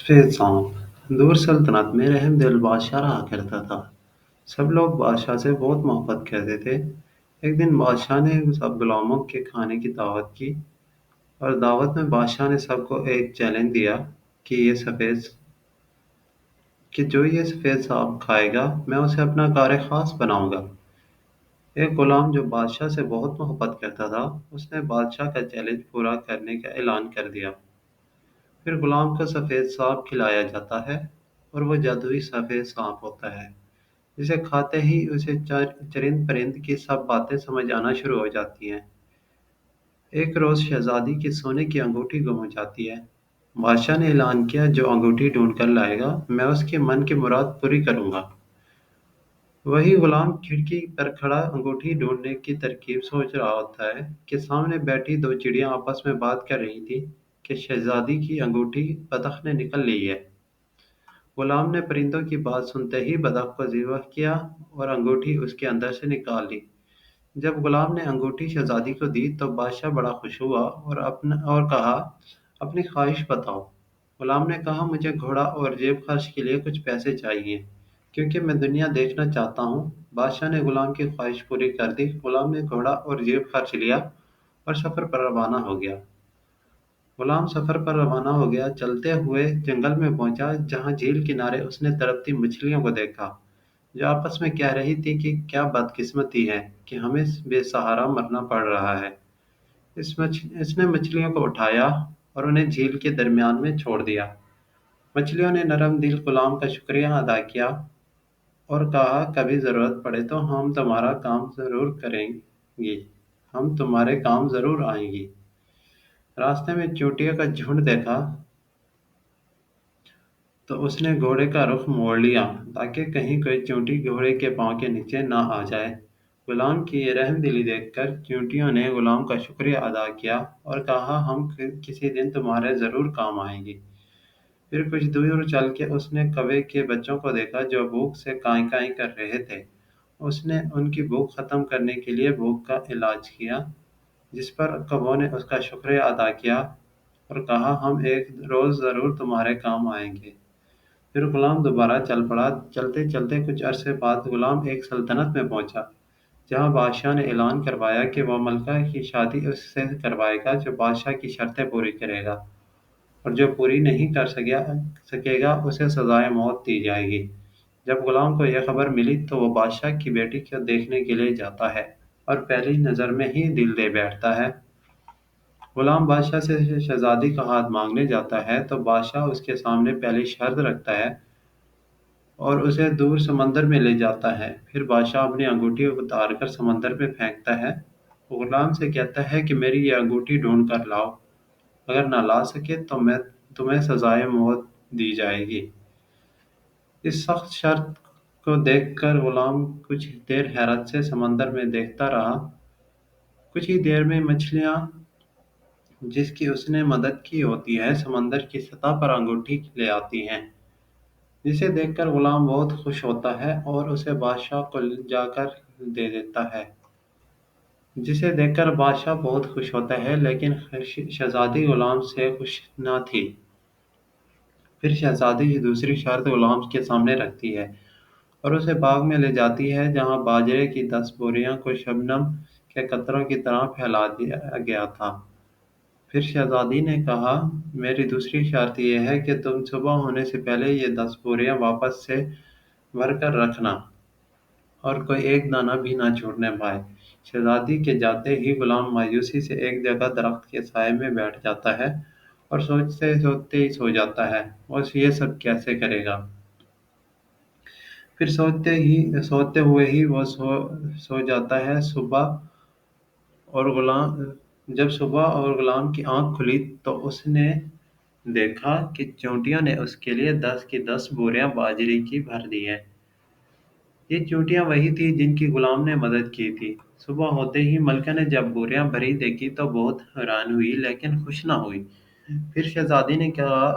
सफेद सांप दूर सल्तनत में रहम दिल बादशाह रहा करता था। सब लोग बादशाह से बहुत मोहब्बत करते थे। एक दिन बादशाह ने सब गुलामों के खाने की दावत की और दावत में बादशाह ने सबको एक चैलेंज दिया कि जो ये सफेद सांप खाएगा मैं उसे अपना कार खास बनाऊंगा। एक गुलाम जो बादशाह से बहुत मोहब्बत करता था उसने बादशाह का चैलेंज पूरा करने का ऐलान कर दिया। फिर गुलाम को सफेद सांप खिलाया जाता है और वो जादुई सफेद सांप होता है जिसे खाते ही उसे चरिंद परिंद की सब बातें समझ आना शुरू हो जाती हैं। एक रोज शहजादी की सोने की अंगूठी गुम हो जाती है। बादशाह ने ऐलान किया जो अंगूठी ढूंढ कर लाएगा मैं उसके मन की मुराद पूरी करूंगा। वही गुलाम खिड़की पर खड़ा अंगूठी ढूंढने की तरकीब सोच रहा होता है कि सामने बैठी दो चिड़ियां आपस में बात कर रही थी कि शहजादी की अंगूठी बतख ने निकल ली है। गुलाम ने परिंदों की बात सुनते ही बतख को ज़िबह किया और अंगूठी उसके अंदर से निकाल ली। जब गुलाम ने अंगूठी शहजादी को दी तो बादशाह बड़ा खुश हुआ और कहा, अपनी ख्वाहिश बताओ। गुलाम ने कहा, मुझे घोड़ा और जेब खर्च के लिए कुछ पैसे चाहिए क्योंकि मैं दुनिया देखना चाहता हूँ। बादशाह ने गुलाम की ख्वाहिश पूरी कर दी। गुलाम ने घोड़ा और जेब खर्च लिया और सफ़र पर रवाना हो गया। गुलाम सफर पर रवाना हो गया। चलते हुए जंगल में पहुंचा जहां झील किनारे उसने तड़पती मछलियों को देखा जो आपस में कह रही थी कि क्या बदकिस्मती है कि हमें बेसहारा मरना पड़ रहा है। इसने मछलियों को उठाया और उन्हें झील के दरमियान में छोड़ दिया। मछलियों ने नरम दिल गुलाम का शुक्रिया अदा किया और कहा, कभी ज़रूरत पड़े तो हम तुम्हारे काम ज़रूर आएंगी। रास्ते में चींटियों का झुंड देखा तो उसने घोड़े का रुख मोड़ लिया ताकि कहीं कोई चींटी घोड़े के पांव के नीचे न आ जाए। गुलाम की ये रहमदिली देखकर चींटियों ने गुलाम का शुक्रिया अदा किया और कहा, हम किसी दिन तुम्हारे ज़रूर काम आएंगी। फिर कुछ दूर चल के उसने कौवे के बच्चों को देखा जो भूख से काई काई कर रहे थे। उसने उनकी भूख खत्म करने के लिए भूख का इलाज किया, जिस पर कौवों ने उसका शुक्रिया अदा किया और कहा, हम एक रोज़ ज़रूर तुम्हारे काम आएंगे। फिर गुलाम दोबारा चल पड़ा। चलते चलते कुछ अरसे बाद गुलाम एक सल्तनत में पहुंचा जहां बादशाह ने ऐलान करवाया कि वह मलका की शादी उससे करवाएगा जो बादशाह की शर्तें पूरी करेगा और जो पूरी नहीं कर सकेगा उसे सजाए मौत दी जाएगी। जब गुलाम को यह खबर मिली तो वो बादशाह की बेटी को देखने के लिए जाता है और पहली नज़र में ही दिल दे बैठता है। गुलाम बादशाह से शहजादी का हाथ मांगने जाता है तो बादशाह उसके सामने पहली शर्त रखता है और उसे दूर समंदर में ले जाता है। फिर बादशाह अपनी अंगूठी उतार कर समंदर में फेंकता है। वो गुलाम से कहता है कि मेरी ये अंगूठी ढूंढ कर लाओ। अगर ना ला सके तो मैं तुम्हें सजाए मौत दी जाएगी। इस सख्त शर्त को देखकर गुलाम कुछ देर हैरत से समंदर में देखता रहा। कुछ ही देर में मछलियां जिसकी उसने मदद की होती है समंदर की सतह पर अंगूठी ले आती हैं, जिसे देखकर गुलाम बहुत खुश होता है और उसे बादशाह को जाकर दे देता है। जिसे देखकर बादशाह बहुत खुश होता है लेकिन शहजादी गुलाम से खुश न थी। फिर शहजादी दूसरी शर्त गुलाम के सामने रखती है और उसे बाग में ले जाती है जहां बाजरे की 10 बोरियां को शबनम के कतरों की तरह फैला दिया गया था। फिर शहजादी ने कहा, मेरी दूसरी शर्त यह है कि तुम सुबह होने से पहले ये 10 बोरियां वापस से भर कर रखना और कोई एक दाना भी ना छूटने पाए। शहजादी के जाते ही गुलाम मायूसी से एक जगह दरख्त के साए में बैठ जाता है और सोचते सोचते ही सो जाता है। वो ये सब कैसे करेगा। फिर सोते हुए ही वो सो जाता है। और गुलाम जब सुबह और गुलाम की आंख खुली तो उसने देखा कि चींटियों ने उसके लिए 10 की 10 बोरियां बाजरे की भर दी हैं। ये चींटियां वही थी जिनकी गुलाम ने मदद की थी। सुबह होते ही मलका ने जब बोरियां भरी देखी तो बहुत हैरान हुई लेकिन खुश न हुई। फिर शहजादी ने कहा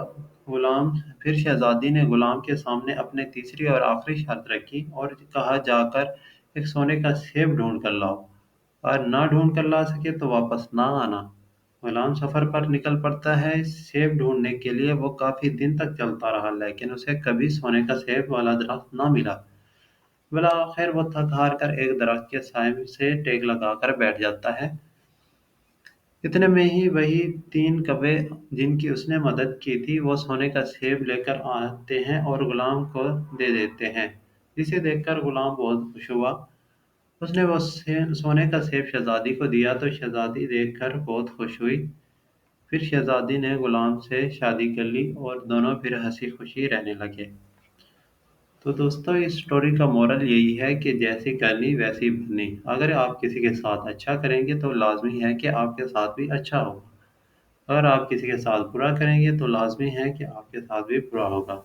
गुलाम फिर शहजादी ने गुलाम के सामने अपने तीसरी और आखिरी शर्त रखी और कहा, जाकर एक सोने का सेब ढूंढ कर लाओ और ना ढूंढ कर ला सके तो वापस ना आना। गुलाम सफर पर निकल पड़ता है सेब ढूंढने के लिए। वो काफी दिन तक चलता रहा लेकिन उसे कभी सोने का सेब वाला दरख्त ना मिला। बोला आखिर वो थक हार कर एक दरख्त के साए से टेक लगाकर बैठ जाता है। इतने में ही वही तीन कौवे जिनकी उसने मदद की थी वो सोने का सेब लेकर आते हैं और गुलाम को दे देते हैं। जिसे देखकर गुलाम बहुत खुश हुआ। उसने वो सोने का सेब शहजादी को दिया तो शहजादी देखकर बहुत खुश हुई। फिर शहजादी ने गुलाम से शादी कर ली और दोनों फिर हंसी खुशी रहने लगे। तो दोस्तों इस स्टोरी का मोरल यही है कि जैसी करनी वैसी भरनी। अगर आप किसी के साथ अच्छा करेंगे तो लाजमी है कि आपके साथ भी अच्छा होगा। अगर आप किसी के साथ बुरा करेंगे तो लाजमी है कि आपके साथ भी बुरा होगा।